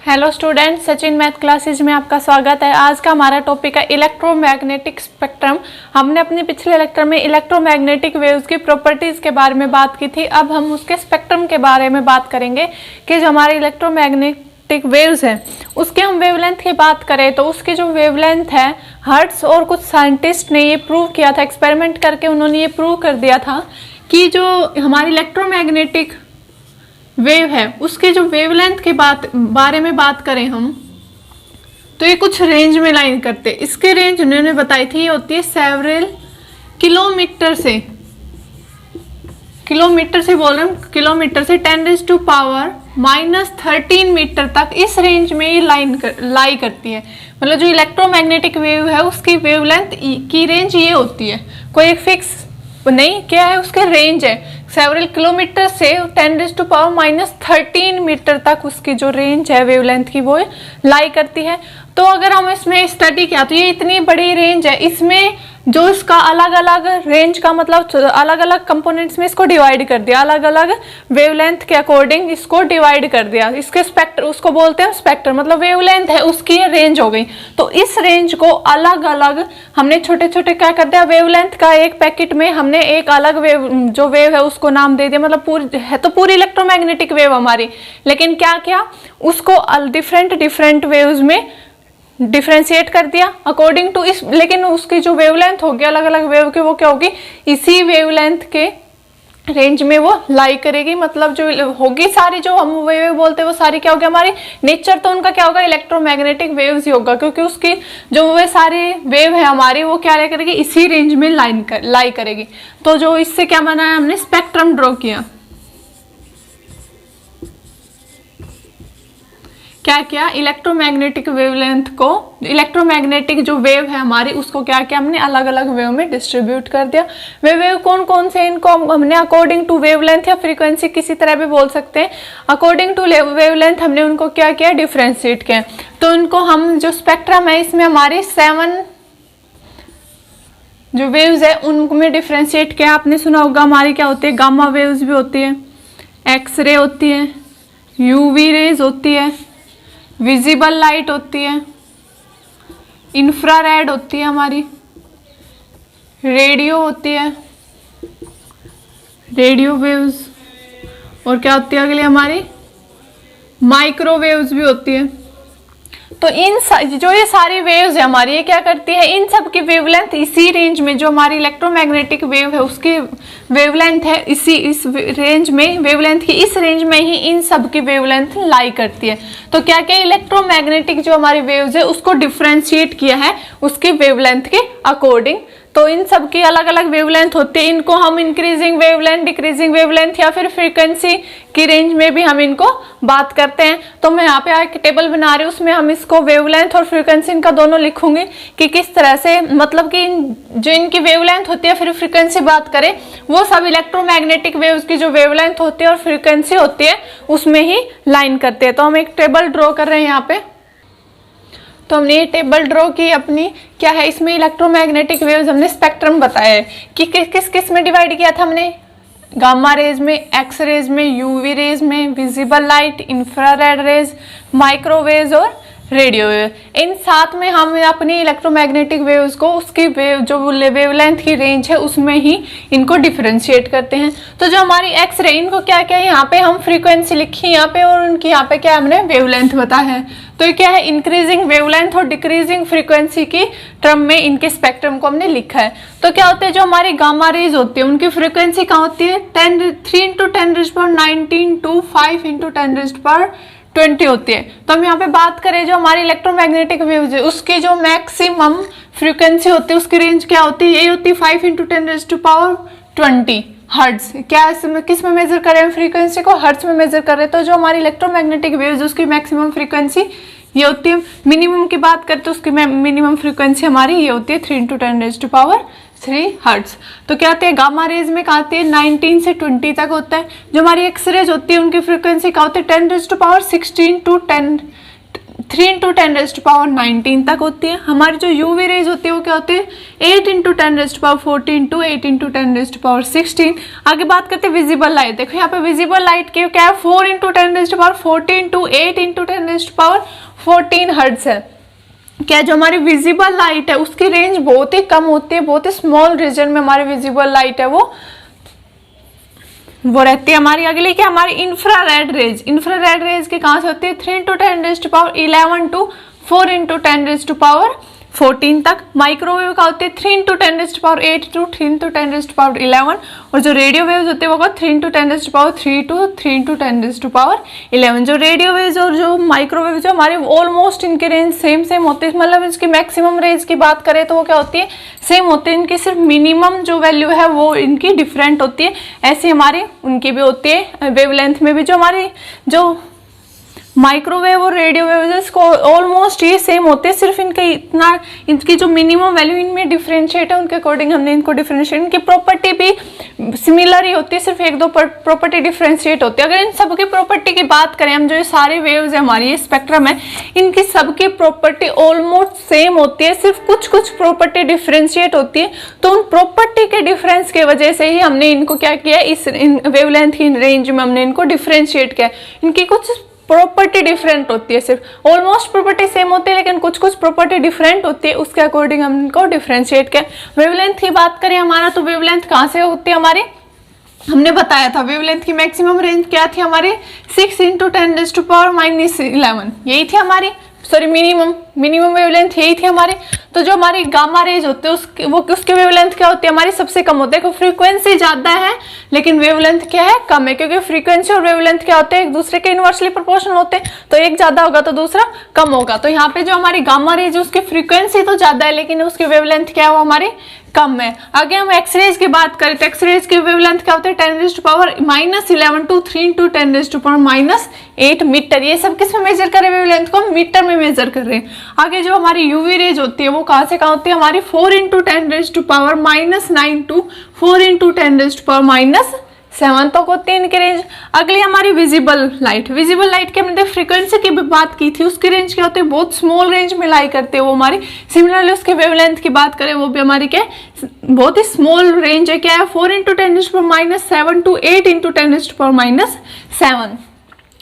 Hello student, Sachin math classes में आपका स्वागत है। आज का हमारा टॉपिक है इलेक्ट्रोमैग्नेटिक स्पेक्ट्रम। हमने अपने पिछले लेक्चर में इलेक्ट्रोमैग्नेटिक वेव्स की प्रॉपर्टीज के बारे में बात की थी। अब हम उसके स्पेक्ट्रम के बारे में बात करेंगे कि जो हमारे इलेक्ट्रोमैग्नेटिक वेव्स हैं उसके हम वेवलेंथ की बात करें तो उसकी जो वेवलेंथ है हर्ट्ज, और कुछ साइंटिस्ट ने ये प्रूव किया था, एक्सपेरिमेंट करके उन्होंने ये प्रूव कर दिया था कि जो हमारी इलेक्ट्रोमैग्नेटिक वेव है उसके जो वेवलेंथ के बारे में बात करें हम तो ये कुछ रेंज में लाइन करते हैं। इसके रेंज उन्होंने बताई थी, ये होती है सेवरल किलोमीटर से बोल रहे हैं, किलोमीटर से 10⁻⁻13 मीटर तक इस रेंज में ये लाई करती है। मतलब जो इलेक्ट्रोमैग्नेटिक वेव है उसकी वेवलेंथ की रेंज ये होती है, कोई एक फिक्स नहीं, क्या है उसके रेंज है सेवरल किलोमीटर से 10⁻13 मीटर तक उसकी जो रेंज है वेवलेंथ की वो लाई करती है। तो अगर हम इसमें स्टडी किया तो ये इतनी बड़ी रेंज है, इसमें जो इसका अलग अलग रेंज का मतलब अलग अलग कंपोनेंट्स में इसको डिवाइड कर दिया, अलग अलग वेवलेंथ के अकॉर्डिंग इसको डिवाइड कर दिया। इसके स्पेक्टर, उसको बोलते हैं स्पेक्टर, मतलब वेवलेंथ है उसकी रेंज हो गई। तो इस रेंज को अलग अलग हमने छोटे छोटे क्या कर दिया, वेवलेंथ का एक पैकेट में हमने एक अलग वेव, जो वेव है उसको नाम दे दिया। मतलब पूरी है तो पूरी इलेक्ट्रोमैग्नेटिक वेव हमारी, लेकिन क्या किया उसको डिफरेंट वेव्स में डिफ्रेंशिएट कर दिया अकॉर्डिंग टू इस, लेकिन उसकी जो वेवलेंथ होगी अलग अलग वेव की वो क्या होगी, इसी वेवलेंथ के रेंज में वो लाई करेगी। मतलब जो होगी सारी जो हम वेव बोलते हैं वो सारी क्या होगी, हमारी नेचर तो उनका क्या होगा, इलेक्ट्रोमैग्नेटिक वेव्स ही होगा, क्योंकि उसकी जो वे सारी वेव है हमारी वो क्या करेगी, इसी रेंज में लाई करेगी। तो जो इससे क्या बनाया हमने, स्पेक्ट्रम ड्रॉ किया। क्या किया, इलेक्ट्रोमैग्नेटिक वेवलेंथ को, इलेक्ट्रोमैग्नेटिक जो वेव है हमारी उसको क्या किया हमने, अलग अलग वेव में डिस्ट्रीब्यूट कर दिया। वे वेव कौन कौन से, इनको हमने अकॉर्डिंग टू वेवलेंथ या फ्रीक्वेंसी किसी तरह भी बोल सकते हैं, अकॉर्डिंग टू वेवलेंथ हमने उनको क्या किया, डिफ्रेंशिएट किया। तो उनको हम जो स्पेक्ट्रम है इसमें हमारी 7 जो वेव्स है उनमें डिफ्रेंशिएट किया। आपने सुना होगा हमारी क्या होती है, गामा वेव्स भी होती है, एक्सरे होती है, यूवी रेज होती है, विजिबल लाइट होती है, इंफ्रारेड होती है हमारी, रेडियो होती है, रेडियो वेव्स, और क्या होती है अगली हमारी, माइक्रोवेव्स भी होती है। तो जो ये सारी वेव्स है हमारी, ये क्या करती है, इन सब की वेवलेंथ इसी रेंज में, जो हमारी इलेक्ट्रोमैग्नेटिक वेव है उसकी वेवलेंथ है इस रेंज में, वेवलेंथ की इस रेंज में ही इन सब की वेवलेंथ लाई करती है। तो क्या क्या इलेक्ट्रोमैग्नेटिक जो हमारी वेव्स है उसको डिफ्रेंशिएट किया है उसकी वेवलेंथ के अकॉर्डिंग। तो इन सब की अलग अलग वेवलेंथ होती है, इनको हम इंक्रीजिंग वेवलेंथ, डिक्रीजिंग वेवलेंथ या फिर फ्रीक्वेंसी की रेंज में भी हम इनको बात करते हैं। तो मैं यहाँ पे एक टेबल बना रही हूँ, उसमें हम इसको वेवलेंथ और फ्रीक्वेंसी इनका दोनों लिखूंगी कि किस तरह से, मतलब कि जो इनकी वेवलेंथ होती है फिर फ्रीक्वेंसी बात करें, वो सब इलेक्ट्रोमैग्नेटिक वेव्स की जो वेवलेंथ होती है और फ्रीक्वेंसी होती है उसमें ही लाइन करते हैं। तो हम एक टेबल ड्रॉ कर रहे हैं यहाँ पे। तो हमने ये टेबल ड्रॉ की अपनी, क्या है इसमें इलेक्ट्रोमैग्नेटिक वेव्स हमने स्पेक्ट्रम बताया है कि किस किस में डिवाइड किया था हमने, गामा रेज में, एक्स रेज में, यूवी रेज में, visible light, infrared rays, microwaves और रेडियो वेव। इन साथ में हम अपनी इलेक्ट्रोमैग्नेटिक वेव्स को उसकी वेव जो वेवलेंथ की रेंज है उसमें ही इनको डिफरेंशिएट करते हैं। तो जो हमारी एक्स रे, इनको क्या क्या यहाँ पे हम फ्रीक्वेंसी लिखी यहाँ पे, और उनकी यहाँ पे क्या हमने वेवलेंथ बताया है। तो ये क्या है, इंक्रीजिंग वेवलेंथ और डिक्रीजिंग फ्रीक्वेंसी की टर्म में इनके स्पेक्ट्रम को हमने लिखा है। तो क्या होते हैं, जो हमारी गामा रेज होती है उनकी फ्रीक्वेंसी कहाँ होती है, 3 × 10⁻19 to 5 × 10⁻20 होती है। तो हम यहाँ पे बात करें जो हमारी इलेक्ट्रोमैग्नेटिक वेव्स है उसकी जो मैक्सिमम फ्रीक्वेंसी होती है उसकी रेंज क्या होती है, यही होती है 5 × 10⁻20 हर्ट्ज। क्या इसमें किस में मेजर कर रहे हैं, फ्रीक्वेंसी को हर्ट्ज में मेजर कर रहे हैं। तो जो हमारी इलेक्ट्रोमैग्नेटिक वेव्स उसकी मैक्सिमम फ्रीक्वेंसी ये होती है, मिनिमम की बात करते हैं उसकी मिनिमम फ्रीक्वेंसी हमारी ये होती है 3 × 10⁻³ हर्ट्ज। तो क्या होती है, गामा रेज में क्या होती है 19 से 20 तक होता है। जो हमारी एक्स रेज होती है उनकी फ्रीक्वेंसी क्या होती है 10⁻16 to 3 × 10⁻19 तक होती है। हमारी जो यूवी रेज होती है वो क्या होती है 8 × 10⁻14 to 8 × 10⁻16। आगे बात करते हैं विजिबल लाइट। देखो यहाँ पे विजिबल लाइट की क्या है 4 × 10⁻14 to 8 × 10⁻14 हर्ट्ज है। क्या जो हमारी विजिबल लाइट है उसकी रेंज बहुत ही कम होती है, बहुत ही स्मॉल रीजन में हमारी विजिबल लाइट है वो रहती है। हमारी अगली क्या हमारी इंफ्रारेड रेज। इंफ्रारेड रेज की कहाँ से होती है 3 × 10⁻11 to 4 × 10⁻14 तक। माइक्रोवेव का होती है 3 × 10⁸ to 3 × 10⁻11 और जो रेडियो वेव्स होते हैं वो 3 × 10⁻3 to 3 × 10⁻11। जो रेडियो वेव्स और जो माइक्रोवेव जो हमारे ऑलमोस्ट इनकी रेंज सेम होती है, मतलब इसकी मैक्सिमम रेंज की बात करें तो वो क्या होती है सेम होती है, इनकी सिर्फ मिनिमम जो वैल्यू है वो इनकी डिफरेंट होती है। ऐसी हमारी उनकी भी होती है वेवलेंथ में भी। जो हमारी जो माइक्रोवेव और रेडियो वेव्स को ऑलमोस्ट ये सेम होते हैं, सिर्फ इनकी जो मिनिमम वैल्यू इनमें डिफरेंशिएट है उनके अकॉर्डिंग हमने इनको डिफरेंशिएट। इनकी प्रॉपर्टी भी सिमिलर ही होती है, सिर्फ एक दो प्रॉपर्टी डिफरेंशिएट होती है। अगर इन सबकी प्रॉपर्टी की बात करें हम, जो ये सारे वेव्स है हमारी ये स्पेक्ट्रम है, इनकी सबकी प्रॉपर्टी ऑलमोस्ट सेम होती है, सिर्फ कुछ प्रॉपर्टी डिफरेंशिएट होती है। तो उन प्रॉपर्टी के डिफरेंस की वजह से ही हमने इनको क्या किया, इस वेवलेंथ की रेंज में हमने इनको डिफरेंशिएट किया। इनकी कुछ प्रॉपर्टी डिफरेंट होती है, सिर्फ ऑलमोस्ट प्रॉपर्टी सेम होती है लेकिन कुछ प्रॉपर्टी डिफरेंट होती है, उसके अकॉर्डिंग हम इनको डिफरेंशिएट किया। वेवलेंथ की बात करें हमारा तो वेवलेंथ कहाँ से होती है हमारी, हमने बताया था वेवलेंथ की मैक्सिमम रेंज क्या थी हमारी 6 × 10⁻11 यही थी हमारी, सॉरी मिनिमम वेवलेंथ यही थी हमारी। तो जो हमारी गामा रेज होते हैं उसकी वेवलेंथ क्या होती है हमारी सबसे कम होती है। फ्रीक्वेंसी ज्यादा है लेकिन वेवलेंथ क्या है कम है, क्योंकि फ्रीक्वेंसी और वेवलेंथ क्या होते हैं एक दूसरे के इनवर्सली प्रोपोर्शनल होते हैं, तो एक ज्यादा होगा तो दूसरा कम होगा। तो यहाँ पे जो हमारी गामा रेज उसकी फ्रीक्वेंसी तो ज्यादा है लेकिन उसकी वेवलेंथ क्या है वो हमारी कम है। आगे हम एक्सरेज की बात करें तो एक्सरेज की वेवलेंथ क्या होती है 10⁻11 to 3 × 10⁻8 मीटर। ये सब किस में मेजर कर रहे हैं वेवलेंथ को, मीटर में मेजर कर रहे हैं। आगे जो हमारी यूवी रेज होती है वो कहाँ से कहाँ होती है हमारी 4 × 10⁻9 to 4 × 10⁻7 तक होती है इनकी रेंज। अगली हमारी विजिबल लाइट। विजिबल लाइट की हमने फ्रीक्वेंसी की भी बात की थी, उसकी रेंज क्या होती है बहुत स्मॉल रेंज में लाई करते हैं वो हमारी। सिमिलरली उसकी वेवलेंथ की बात करें वो भी हमारी क्या बहुत ही स्मॉल रेंज है, क्या है 4 × 10⁻7 to 8 × 10⁻7।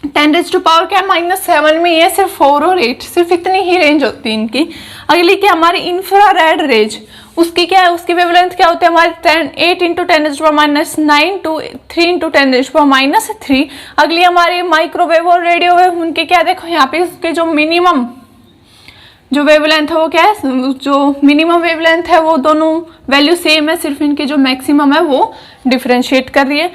10⁻ क्या -7 में ये सिर्फ 4 और 8 सिर्फ इतनी ही रेंज होती है इनकी। अगली क्या हमारी इंफ्रारेड रेज, उसकी क्या है उसकी वेवलेंथ क्या होती है हमारी 8 × 10⁻9 to 3 × 10⁻3। अगली हमारी माइक्रोवेव और रेडियो वेव, उनके क्या देखो यहाँ पे उसके जो मिनिमम जो वेवलेंथ है वो क्या है, जो मिनिमम वेवलेंथ है वो दोनों वैल्यू सेम है, सिर्फ इनकी जो मैक्सिमम है वो डिफरेंशिएट कर रही है।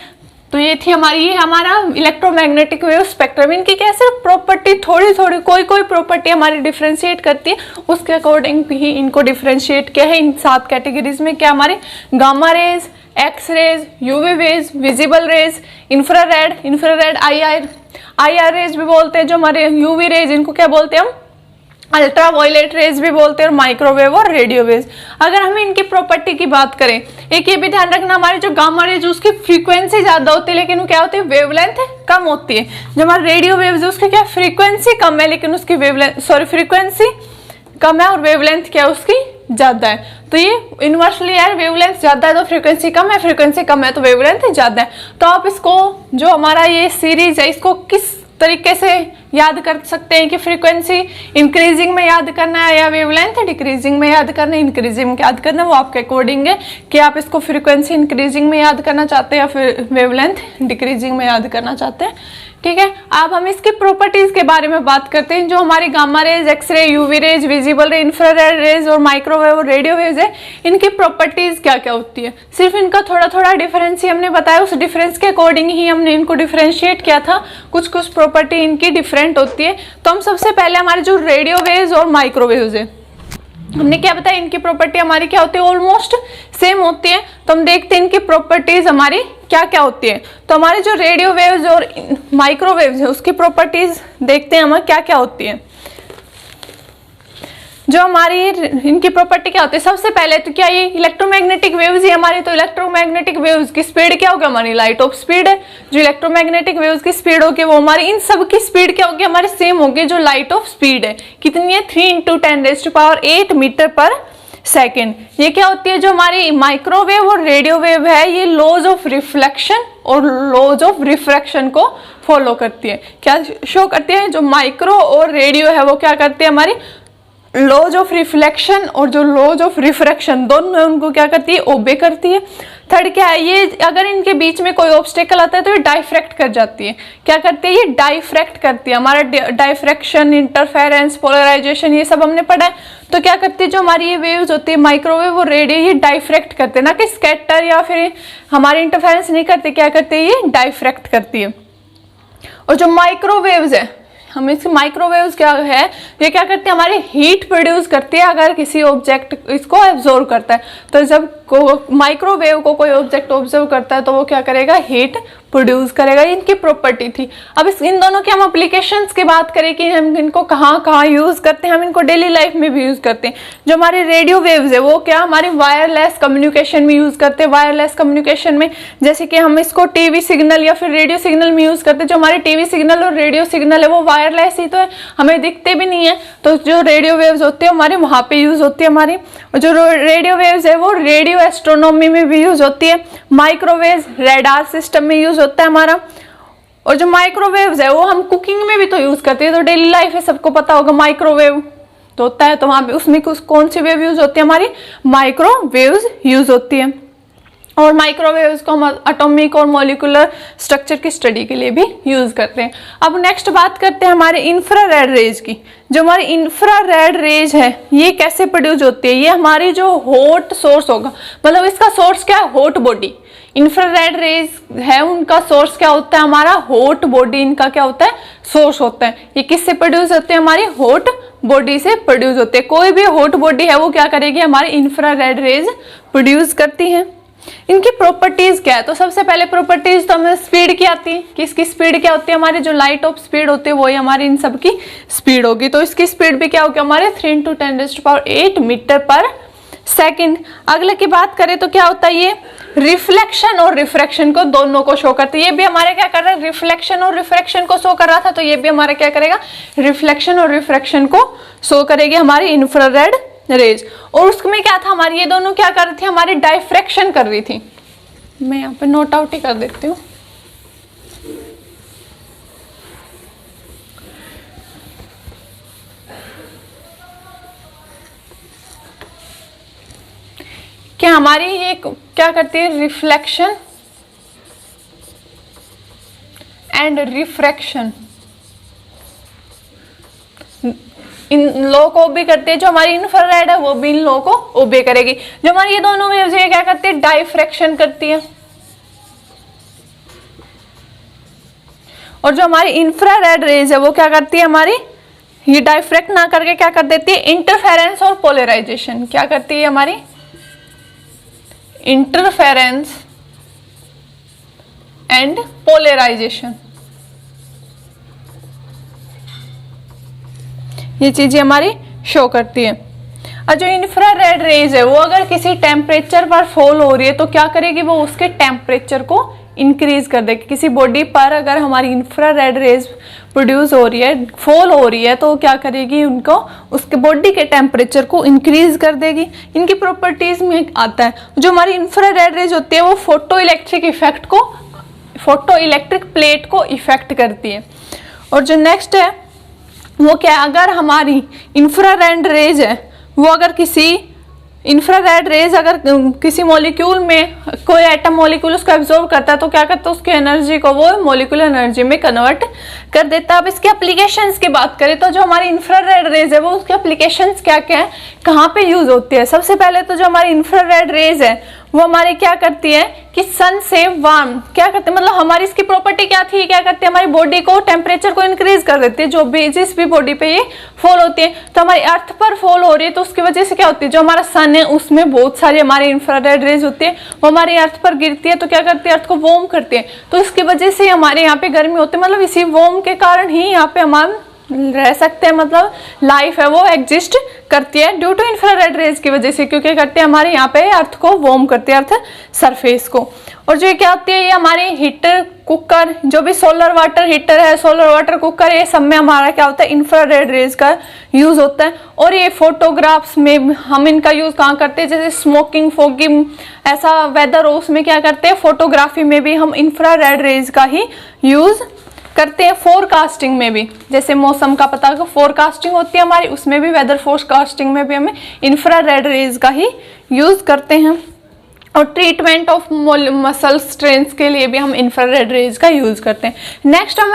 तो ये थी हमारी ये हमारा इलेक्ट्रोमैग्नेटिक वेव स्पेक्ट्रम। इनकी क्या सिर्फ प्रॉपर्टी थोड़ी कोई प्रॉपर्टी हमारी डिफरेंशिएट करती है, उसके अकॉर्डिंग ही इनको डिफरेंशिएट किया है इन 7 कैटेगरीज में। क्या हमारे gamma rays, X rays, UV rays, visible rays, infrared IR rays भी बोलते हैं। जो हमारे यूवी रेज इनको क्या बोलते हैं हम अल्ट्रा वायलेट रेज भी बोलते हैं, और माइक्रोवेव और रेडियो वेव्स। अगर हम इनकी प्रॉपर्टी की बात करें, एक ये भी ध्यान रखना हमारी जो गामा रेज उसकी फ्रीक्वेंसी ज्यादा होती है लेकिन वो क्या होती है वेवलेंथ कम होती है। जो हमारे रेडियो वेव्स उसकी क्या फ्रीक्वेंसी कम है लेकिन उसकी फ्रीक्वेंसी कम है और वेवलेंथ क्या है उसकी ज्यादा है। तो ये इनवर्सली है, वेवलेंथ ज्यादा है तो फ्रीक्वेंसी कम है, फ्रीक्वेंसी कम है तो वेवलेंथ ज्यादा है। तो आप इसको जो हमारा ये सीरीज है इसको किस तरीके से याद कर सकते हैं कि फ्रीक्वेंसी इंक्रीजिंग में याद करना है या वेवलेंथ डिक्रीजिंग में याद करना है। इंक्रीजिंग में याद करना है वो आपके अकॉर्डिंग है कि आप इसको फ्रीक्वेंसी इंक्रीजिंग में याद करना चाहते हैं या फिर वेवलेंथ डिक्रीजिंग में याद करना चाहते हैं। ठीक है, अब हम इसकी प्रॉपर्टीज के बारे में बात करते हैं। जो हमारी gamma rays, X ray, UV rays, visible ray, infrared rays और माइक्रोवेव और रेडियो वेव्स है, इनकी प्रॉपर्टीज क्या क्या होती है। सिर्फ इनका थोड़ा डिफरेंस ही हमने बताया, उस डिफरेंस के अकॉर्डिंग ही हमने इनको डिफरेंशिएट किया था। कुछ प्रॉपर्टी इनकी डिफरेंट होती है। तो हम सबसे पहले हमारे जो रेडियो वेव्स और माइक्रोवेव्स है हमने क्या बताया, इनकी प्रॉपर्टी हमारी क्या होती है ऑलमोस्ट सेम होती है। तो हम देखते हैं इनकी प्रॉपर्टीज हमारी क्या क्या होती है। तो हमारे जो रेडियो वेव्स और माइक्रोवेव्स है उसकी प्रॉपर्टीज देखते हैं हमारे क्या क्या होती है। जो हमारी इनकी प्रॉपर्टी क्या होती है, सबसे पहले तो क्या ये इलेक्ट्रोमैग्नेटिक वेव्स ही हमारी, तो इलेक्ट्रोमैग्नेटिक वेव्स की स्पीड क्या होगी हमारी, लाइट ऑफ स्पीड है। जो इलेक्ट्रोमैग्नेटिक वेव्स की स्पीड होगी वो हमारी इन सब की स्पीड क्या होगी हमारी सेम होगी, जो लाइट ऑफ स्पीड है कितनी है 3 × 10⁸ मीटर पर सेकेंड। ये क्या होती है, जो हमारी माइक्रोवेव और रेडियो वेव है ये लॉज ऑफ रिफ्लेक्शन और लॉज ऑफ रिफ्रैक्शन को फॉलो करती है। क्या शो करती है, जो माइक्रो और रेडियो है वो क्या करती है हमारी लॉज ऑफ रिफ्लेक्शन और जो लॉज ऑफ रिफ्रैक्शन दोनों उनको क्या करती है ओबे करती है। थर्ड क्या है, ये अगर इनके बीच में कोई ऑब्स्टेकल आता है तो ये डाइफ्रैक्ट कर जाती है। क्या करती है, ये डाइफ्रैक्ट करती है। हमारा डाइफ्रैक्शन, इंटरफेरेंस, पोलराइजेशन ये सब हमने पढ़ा है। तो क्या करती है, जो हमारी ये वेव्स होती है माइक्रोवेव और रेडियो ये डाइफ्रैक्ट करते हैं, ना कि स्कैटर या फिर हमारे इंटरफेरेंस नहीं करते, क्या करते हैं ये डाइफ्रैक्ट करती है। और जो माइक्रोवेव्स है, हम इसके माइक्रोवेव्स क्या है, ये क्या करते हैं हमारी हीट प्रोड्यूस करती है अगर किसी ऑब्जेक्ट इसको एब्जॉर्व करता है। तो जब माइक्रोवेव को कोई ऑब्जेक्ट ऑब्जर्व करता है तो वो क्या करेगा हीट प्रोड्यूस करेगा, इनकी प्रॉपर्टी थी। अब इन दोनों की हम एप्लीकेशंस की बात करें कि हम इनको कहाँ कहाँ यूज करते हैं, हम इनको डेली लाइफ में भी यूज करते हैं। जो हमारे रेडियो वेव्स है वो क्या हमारे वायरलेस कम्युनिकेशन में यूज करते हैं। वायरलेस कम्युनिकेशन में जैसे कि हम इसको टीवी सिग्नल या फिर रेडियो सिग्नल में यूज करते हैं। जो हमारे टीवी सिग्नल और रेडियो सिग्नल है वो वायरलेस ही तो है, हमें दिखते भी नहीं है। तो जो रेडियो वेव्स होती है हमारे वहां पे यूज होती है हमारी। जो रेडियो वेव्स है वो रेडियो एस्ट्रोनॉमी में भी यूज होती है। माइक्रोवेव्स रेडार सिस्टम में यूज होता है हमारा। और जो माइक्रोवेव्स है वो हम कुकिंग में भी तो यूज करते हैं। तो डेली लाइफ है सबको पता होगा माइक्रोवेव तो होता है, तो वहां पे उसमें कौन सी वेव यूज होती है हमारी माइक्रोवेव्स यूज होती है। और माइक्रोवेव्स को हम एटॉमिक और मॉलिक्यूलर स्ट्रक्चर की स्टडी के लिए भी यूज करते हैं। अब नेक्स्ट बात करते हैं हमारे इंफ्रारेड रेज की। जो हमारी इंफ्रारेड रेज है ये कैसे प्रोड्यूस होती है, ये हमारी जो हॉट सोर्स होगा, मतलब इसका सोर्स क्या है हॉट बॉडी। इंफ्रारेड रेज है उनका सोर्स क्या होता है हमारा हॉट बॉडी, इनका क्या होता है सोर्स होता है। ये किससे प्रोड्यूस होते हैं हमारी हॉट बॉडी से प्रोड्यूस होते हैं। कोई भी हॉट बॉडी है वो क्या करेगी हमारी इंफ्रारेड रेज प्रोड्यूस करती है। इनकी प्रॉपर्टीज क्या है, तो सबसे पहले प्रॉपर्टीज तो हमें स्पीड की आती है कि इसकी स्पीड क्या होती है हमारी जो लाइट ऑफ स्पीड होती है वही हमारी इन सब की स्पीड होगी। तो इसकी स्पीड भी क्या होगी हमारे 3 × 10⁸ मीटर पर सेकंड। अगले की बात करें तो क्या होता है ये रिफ्लेक्शन और रिफ्रैक्शन को दोनों को शो करती है। ये भी हमारे क्या कर रहा है रिफ्लेक्शन और रिफ्रैक्शन को शो कर रहा था, तो ये भी हमारा क्या करेगा रिफ्लेक्शन और रिफ्रैक्शन को शो करेगी हमारी इंफ्रारेड रेज। और उसमें क्या था हमारी ये दोनों क्या कर रही थी हमारी डाइफ्रैक्शन कर रही थी। मैं यहाँ पे नोट आउट ही कर देती हूँ। क्या हमारी ये क्या करती है रिफ्लेक्शन एंड रिफ्रैक्शन इन लो को ओबे करते हैं। जो हमारी इंफ्रारेड है वो भी इन लो को ओबे करेगी। जो हमारी ये दोनों वेव्स है क्या करती है डाइफ्रैक्शन करती है। और जो हमारी इंफ्रारेड रेज है वो क्या करती है हमारी ये डाइफ्रैक्ट ना करके क्या कर देती है इंटरफेरेंस और पोलराइजेशन। क्या करती है हमारी इंटरफेरेंस एंड पोलराइजेशन। ये चीजें हमारी शो करती है। और जो इंफ्रारेड रेज है वो अगर किसी टेम्परेचर पर फॉल हो रही है तो क्या करेगी वो उसके टेम्परेचर को इंक्रीज कर देगी। किसी बॉडी पर अगर हमारी इंफ्रारेड रेज प्रोड्यूस हो रही है फॉल हो रही है तो क्या करेगी उनको उसके बॉडी के टेम्परेचर को इंक्रीज कर देगी। इनकी प्रॉपर्टीज में आता है जो हमारी इंफ्रारेड रेज होती है वो फोटो इलेक्ट्रिक प्लेट को इफेक्ट करती है। और जो नेक्स्ट है वो क्या है अगर हमारी इंफ्रारेड रेज है वो अगर किसी मॉलिक्यूल में कोई एटम मॉलिक्यूल उसको एब्जॉर्ब करता है तो क्या करता है उसकी एनर्जी को वो मॉलिक्यूलर एनर्जी में कन्वर्ट कर देता है। अब इसके एप्लीकेशंस की बात करें तो जो हमारी इंफ्रारेड रेज है वो उसके एप्लीकेशंस क्या क्या है कहाँ पे यूज होती है। सबसे पहले तो जो हमारी इंफ्रारेड रेज है वो हमारी क्या करती है कि सन से वार्म क्या करते हैं मतलब हमारी इसकी प्रॉपर्टी क्या थी क्या करती है हमारी बॉडी को टेम्परेचर को इंक्रीज कर देती है। जो भी जिस भी बॉडी पे ये फॉल होती है तो हमारी अर्थ पर फॉल हो रही है तो उसकी वजह से क्या होती है जो हमारा सन है उसमें बहुत सारी हमारी इंफ्रारेड रेज होती है वो हमारी अर्थ पर गिरती है तो क्या करती है अर्थ को वार्म करती है तो इसकी वजह से हमारे यहाँ पे गर्मी होती है। मतलब इसी वार्म के कारण ही यहाँ पे हमारा रह सकते हैं, मतलब लाइफ है वो एग्जिस्ट करती है ड्यू टू इंफ्रारेड रेज की वजह से, क्योंकि करते हैं हमारे यहाँ पे अर्थ को वार्म करती है, अर्थ सरफेस को। और जो क्या होती है, ये हमारे हीटर, कुकर, जो भी सोलर वाटर हीटर है, सोलर वाटर कुकर, ये सब में हमारा क्या होता है, इंफ्रारेड रेज का यूज होता है। और ये फोटोग्राफ्स में हम इनका यूज कहाँ करते हैं, जैसे स्मोकिंग, फोगिंग, ऐसा वेदर हो उसमें क्या करते हैं, फोटोग्राफी में भी हम इंफ्रारेड रेज का ही यूज करते हैं। फोरकास्टिंग में भी, जैसे मौसम का पता फोरकास्टिंग होती है हमारी, उसमें भी, वेदर फोरकास्टिंग में भी हमें इंफ्रारेड रेज का ही यूज करते हैं। और ट्रीटमेंट ऑफ मसल स्ट्रेंथ के लिए भी हम इंफ्रारेड रेज का यूज करते हैं। नेक्स्ट हम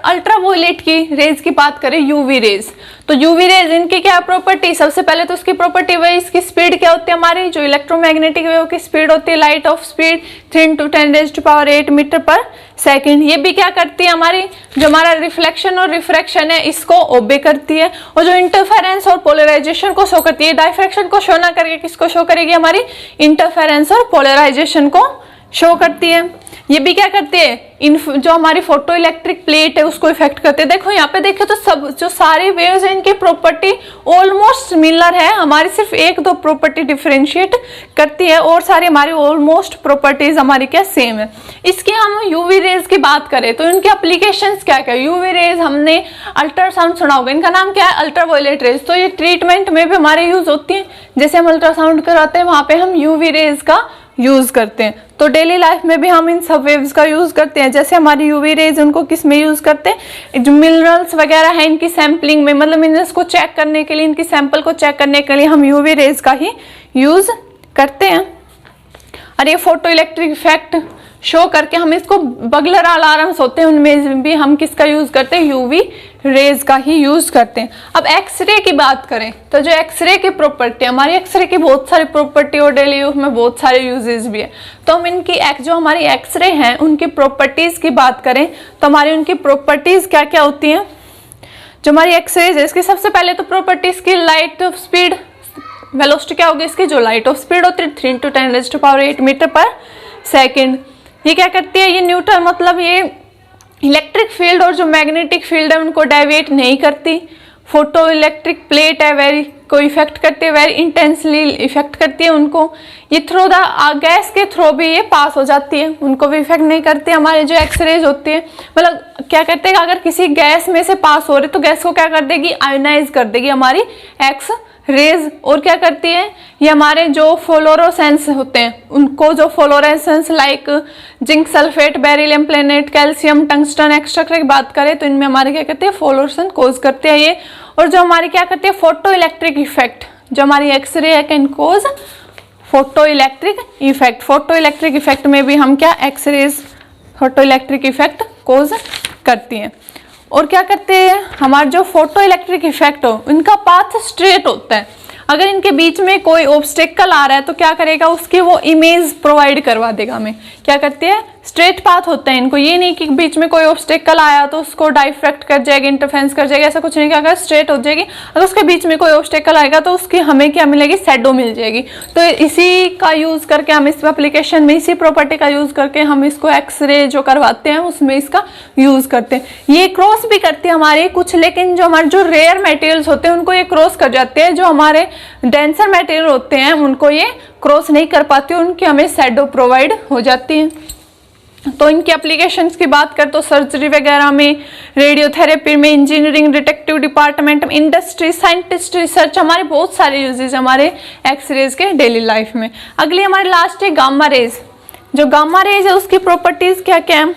अल्ट्रावायलेट की रेज की बात करें, यूवी रेज। तो यूवी रेज इनकी क्या प्रॉपर्टी, सबसे पहले तो उसकी प्रॉपर्टी वही, इसकी स्पीड क्या होती है हमारी, जो इलेक्ट्रोमैग्नेटिक वेव की स्पीड होती है, लाइट ऑफ स्पीड 3 × 10⁻⁸ मीटर पर सेकेंड। ये भी क्या करती है हमारी, जो हमारा रिफ्लेक्शन और रिफ्रैक्शन है इसको ओबे करती है। और जो इंटरफेरेंस और पोलराइजेशन को शो करती है, डायफ्रैक्शन को शो ना करके किसको शो करेगी, हमारी इंटरफेरेंस और पोलराइजेशन को शो करती है। ये भी क्या करती है, जो हमारी फोटो इलेक्ट्रिक प्लेट है उसको इफेक्ट करते हैं। देखो यहाँ पे देखो तो सब जो सारी वेव्स हैं इनकी प्रॉपर्टी ऑलमोस्ट सिमिलर है, हमारी सिर्फ 1-2 प्रॉपर्टी डिफरेंशिएट करती है, और सारी हमारी ऑलमोस्ट प्रॉपर्टीज हमारी क्या सेम है। इसकी हम यूवी रेज की बात करें तो इनके एप्लीकेशंस क्या क्या, यूवी रेज हमने अल्ट्रासाउंड सुना होगा, इनका नाम क्या है, अल्ट्रावायलेट रेज। तो ये ट्रीटमेंट में भी हमारे यूज होती है, जैसे हम अल्ट्रासाउंड कराते हैं वहां पे हम यूवी रेज का यूज करते हैं। तो डेली लाइफ में भी हम इन सब वेव्स का यूज करते हैं। जैसे हमारी यूवी रेज उनको किस में यूज करते हैं, जो मिनरल्स वगैरह है इनकी सैंपलिंग में, मतलब मिनरल्स को चेक करने के लिए, इनकी सैंपल को चेक करने के लिए हम यूवी रेज का ही यूज करते हैं। और ये फोटो इलेक्ट्रिक इफेक्ट शो करके हम इसको, बगलर अलार्म्स होते हैं उनमें भी हम किसका यूज करते हैं, यूवी रेज का ही यूज करते हैं। अब एक्सरे की बात करें तो जो एक्सरे की प्रॉपर्टी, हमारी एक्सरे की बहुत सारी प्रॉपर्टी और डेली यूज में बहुत सारे यूजेस भी है। तो हम इनकी जो हमारी एक्सरे हैं उनकी प्रॉपर्टीज की बात करें तो हमारी उनकी प्रॉपर्टीज क्या क्या होती हैं। जो हमारी एक्सरे है इसकी सबसे पहले तो प्रॉपर्टीज की लाइट ऑफ स्पीड, वेलोसिटी क्या होगी इसकी, जो लाइट ऑफ स्पीड होती है 3 × 10⁸ मीटर पर सेकेंड। ये क्या करती है, ये न्यूट्रल, मतलब ये इलेक्ट्रिक फील्ड और जो मैग्नेटिक फील्ड है उनको डेविएट नहीं करती। फोटो इलेक्ट्रिक प्लेट है वेरी को इफेक्ट करती है, वेरी इंटेंसली इफेक्ट करती है उनको। ये थ्रू द गैस के थ्रू भी ये पास हो जाती है, उनको भी इफेक्ट नहीं करती। हमारे जो एक्सरेज होती है, मतलब क्या कहते हैं, अगर किसी गैस में से पास हो रही तो गैस को क्या कर देगी, आयोनाइज कर देगी हमारी एक्स रेज। और क्या करती है, ये हमारे जो फ्लोरोसेंस होते हैं उनको, जो fluorescence like zinc sulphate, beryllium planet, calcium, tungsten extra की बात करें तो इनमें हमारे क्या करते हैं, फ्लोरोसेंस कोज करते हैं ये। और जो हमारी क्या करते हैं, फोटो इलेक्ट्रिक इफेक्ट, जो हमारी एक्सरे है can cause photo electric effect. Photo electric effect में भी हम क्या, X rays photo electric effect cause करती हैं। और क्या करते हैं, हमारा जो फोटो इलेक्ट्रिक इफेक्ट हो इनका पाथ स्ट्रेट होता है। अगर इनके बीच में कोई ऑब्स्टेकल आ रहा है तो क्या करेगा, उसकी वो इमेज प्रोवाइड करवा देगा हमें। क्या करती है, स्ट्रेट पाथ होता है इनको, ये नहीं कि बीच में कोई ऑब्स्टेकल आया तो उसको डाइफ्रैक्ट कर जाएगी, इंटरफेरेंस कर जाएगी, ऐसा कुछ नहीं। क्या स्ट्रेट हो जाएगी। अगर उसके बीच में कोई ऑब्स्टेकल आएगा तो उसकी हमें क्या मिलेगी, शैडो मिल जाएगी। तो इसी का यूज करके हम इस एप्लीकेशन में, इसी प्रॉपर्टी का यूज करके हम इसको एक्सरे जो करवाते हैं उसमें इसका यूज करते हैं। ये क्रॉस भी करती है हमारे कुछ, लेकिन जो हमारे जो रेयर मटेरियल्स होते हैं उनको ये क्रॉस कर जाते हैं। जो हमारे डेंसर मटेरियल होते हैं उनको ये क्रॉस नहीं कर पाती, उनकी हमें शैडो प्रोवाइड हो जाती है। तो इनकी एप्लीकेशंस की बात करें तो सर्जरी वगैरह में, रेडियोथेरेपी में, इंजीनियरिंग, डिटेक्टिव डिपार्टमेंट में, इंडस्ट्री, साइंटिस्ट, रिसर्च, हमारे बहुत सारे यूजेस हमारे एक्सरेज के डेली लाइफ में। अगली हमारी लास्ट है गामा रेज। जो गामा रेज है उसकी प्रॉपर्टीज क्या क्या है,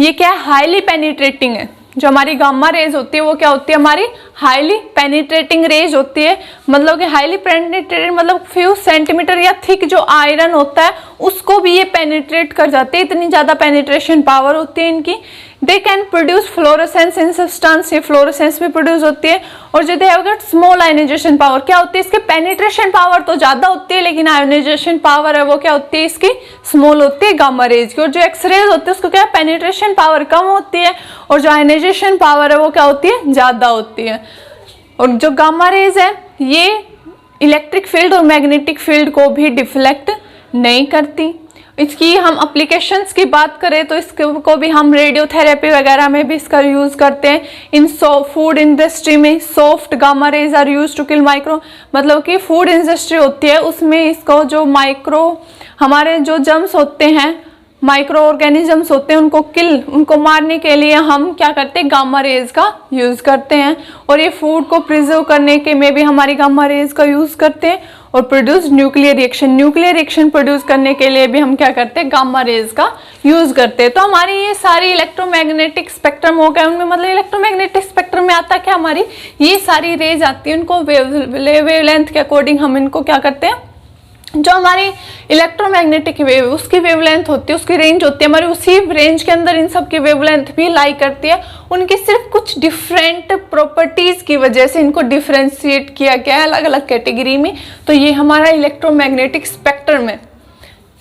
ये क्या है, हाईली पेनिट्रेटिंग है। जो हमारी गामा रेज होती है वो क्या होती है, हमारी हाईली पेनिट्रेटिंग रेज होती है। मतलब कि हाईली पेनिट्रेटिंग मतलब फ्यू सेंटीमीटर या थिक जो आयरन होता है उसको भी ये पेनिट्रेट कर जाते हैं, इतनी ज्यादा पेनिट्रेशन पावर होती है इनकी। They can produce fluorescence in substance, ये फ्लोरोसेंस भी प्रोड्यूस होती है। और जो they have got small ionisation power, क्या होती है इसके, पेनिट्रेशन पावर तो ज्यादा होती है लेकिन आयोनाइजेशन पावर है वो क्या होती है इसकी, स्मॉल होती है गामा रेज की। और जो एक्सरेज होती है उसको क्या, पेनिट्रेशन पावर कम होती है और जो आयोनाइजेशन पावर है वो क्या होती है, ज्यादा होती है। और जो गामा रेज है ये इलेक्ट्रिक फील्ड और मैग्नेटिक फील्ड को भी डिफ्लेक्ट नहीं करती। इसकी हम एप्लीकेशंस की बात करें तो इसको भी हम रेडियोथेरेपी वगैरह में भी इसका यूज़ करते हैं। इन फूड इंडस्ट्री में soft gamma rays are use to kill micro, मतलब कि फूड इंडस्ट्री होती है उसमें इसको जो माइक्रो हमारे जो जर्म्स होते हैं, माइक्रो ऑर्गेनिजम्स होते हैं, उनको मारने के लिए हम क्या करते हैं, गामा रेज का यूज़ करते हैं। और ये फूड को प्रिजर्व करने के में भी हमारी गामा रेज का यूज़ करते हैं। और प्रोड्यूस न्यूक्लियर रिएक्शन प्रोड्यूस करने के लिए भी हम क्या करते हैं, गामा रेज का यूज़ करते हैं। तो हमारी ये सारी इलेक्ट्रोमैग्नेटिक स्पेक्ट्रम हो गए, उनमें मतलब इलेक्ट्रोमैग्नेटिक स्पेक्ट्रम में आता क्या, हमारी ये सारी रेज आती है, उनको वेवलेंथ के अकॉर्डिंग हम इनको क्या करते हैं, जो हमारी इलेक्ट्रोमैग्नेटिक वेव उसकी वेवलेंथ होती है, उसकी रेंज होती है हमारी, उसी रेंज के अंदर इन सब की वेवलेंथ भी लाई करती है। उनकी सिर्फ कुछ डिफरेंट प्रॉपर्टीज की वजह से इनको डिफरेंशिएट किया गया है अलग अलग कैटेगरी में। तो ये हमारा इलेक्ट्रोमैग्नेटिक स्पेक्ट्रम है,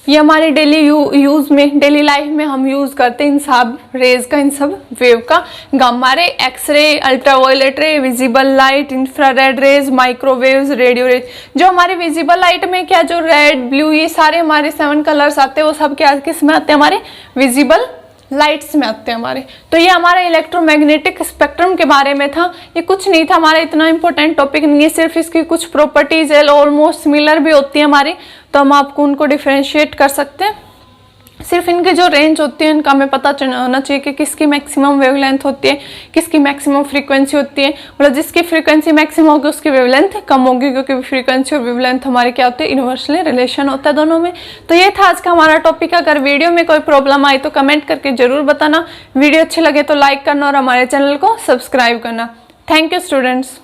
ये हमारे डेली यूज में, डेली लाइफ में हम यूज करते हैं इन सब रेज का, इन सब वेव का। Gamma ray, X ray, ultraviolet ray, visible light, infrared rays, microwaves, radio rays. जो हमारे विजिबल लाइट में क्या, जो रेड, ब्लू, ये सारे हमारे 7 कलर्स आते हैं, वो सब क्या किस में आते हैं, हमारे विजिबल लाइट्स में आते हैं हमारे। तो ये हमारा इलेक्ट्रोमैग्नेटिक स्पेक्ट्रम के बारे में था। ये कुछ नहीं था हमारा, इतना इंपॉर्टेंट टॉपिक नहीं है, सिर्फ इसकी कुछ प्रॉपर्टीज है, ऑलमोस्ट सिमिलर भी होती है हमारी, तो हम आपको उनको डिफरेंशिएट कर सकते हैं। सिर्फ इनके जो रेंज होती है इनका हमें पता होना चाहिए कि किसकी मैक्सिमम वेवलेंथ होती है, किसकी मैक्सिमम फ्रीक्वेंसी होती है। मतलब जिसकी फ्रीक्वेंसी मैक्सिमम होगी उसकी वेवलेंथ कम होगी, क्योंकि फ्रीक्वेंसी और वेवलेंथ हमारे क्या होते हैं, इन्वर्सली रिलेशन होता है दोनों में। तो ये था आज का हमारा टॉपिक। अगर वीडियो में कोई प्रॉब्लम आई तो कमेंट करके जरूर बताना। वीडियो अच्छी लगे तो लाइक करना और हमारे चैनल को सब्सक्राइब करना। Thank you students.